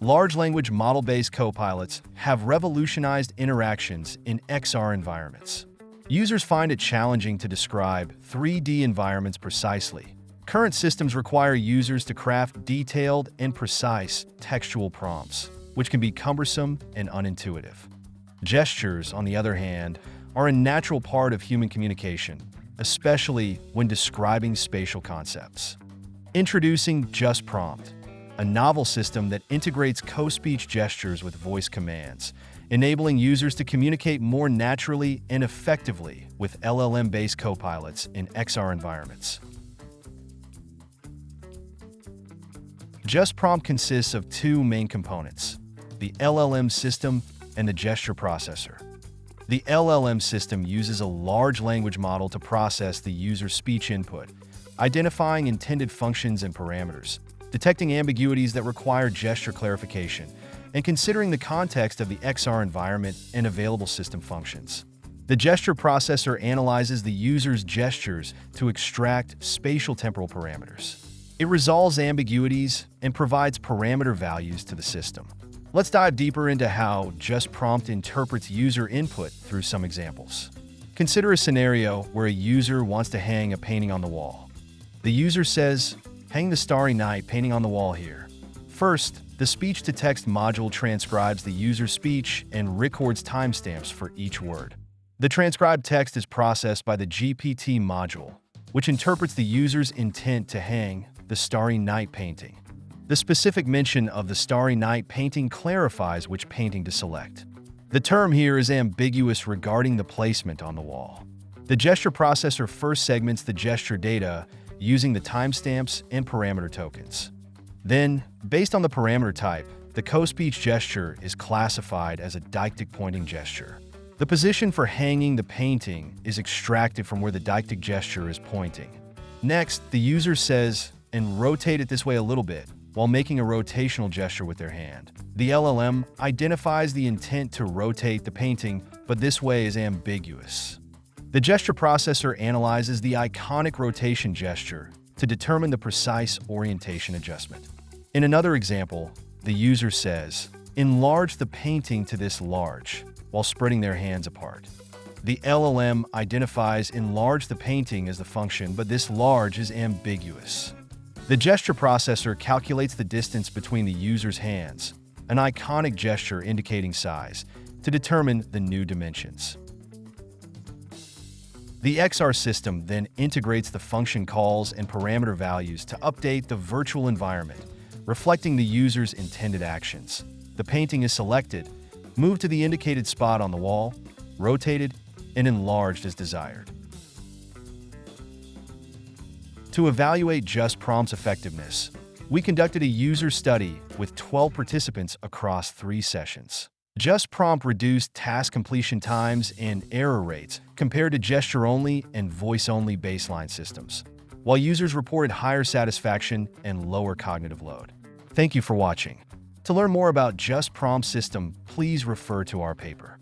Large language model-based copilots have revolutionized interactions in XR environments. Users find it challenging to describe 3D environments precisely. Current systems require users to craft detailed and precise textual prompts, which can be cumbersome and unintuitive. Gestures, on the other hand, are a natural part of human communication, especially when describing spatial concepts. Introducing GesPrompt, a novel system that integrates co-speech gestures with voice commands, enabling users to communicate more naturally and effectively with LLM-based copilots in XR environments. GesPrompt consists of two main components: the LLM system and the gesture processor. The LLM system uses a large language model to process the user's speech input, identifying intended functions and parameters, detecting ambiguities that require gesture clarification, and considering the context of the XR environment and available system functions. The gesture processor analyzes the user's gestures to extract spatial temporal parameters. It resolves ambiguities and provides parameter values to the system. Let's dive deeper into how GesPrompt interprets user input through some examples. Consider a scenario where a user wants to hang a painting on the wall. The user says, "Hang the starry night painting on the wall here." First, the speech-to-text module transcribes the user's speech and records timestamps for each word. The transcribed text is processed by the GPT module, which interprets the user's intent to hang the starry night painting. The specific mention of the starry night painting clarifies which painting to select. The term here is ambiguous regarding the placement on the wall. The gesture processor first segments the gesture data using the timestamps and parameter tokens. Then, based on the parameter type, the co-speech gesture is classified as a deictic pointing gesture. The position for hanging the painting is extracted from where the deictic gesture is pointing. Next, the user says, "And rotate it this way a little bit," while making a rotational gesture with their hand. The LLM identifies the intent to rotate the painting, but this way is ambiguous. The gesture processor analyzes the iconic rotation gesture to determine the precise orientation adjustment. In another example, the user says, "Enlarge the painting to this large," while spreading their hands apart. The LLM identifies enlarge the painting as the function, but this large is ambiguous. The gesture processor calculates the distance between the user's hands, an iconic gesture indicating size, to determine the new dimensions. The XR system then integrates the function calls and parameter values to update the virtual environment, reflecting the user's intended actions. The painting is selected, moved to the indicated spot on the wall, rotated, and enlarged as desired. To evaluate GesPrompt's effectiveness, we conducted a user study with 12 participants across 3 sessions. GesPrompt reduced task completion times and error rates compared to gesture-only and voice-only baseline systems, while users reported higher satisfaction and lower cognitive load. Thank you for watching. To learn more about GesPrompt's system, please refer to our paper.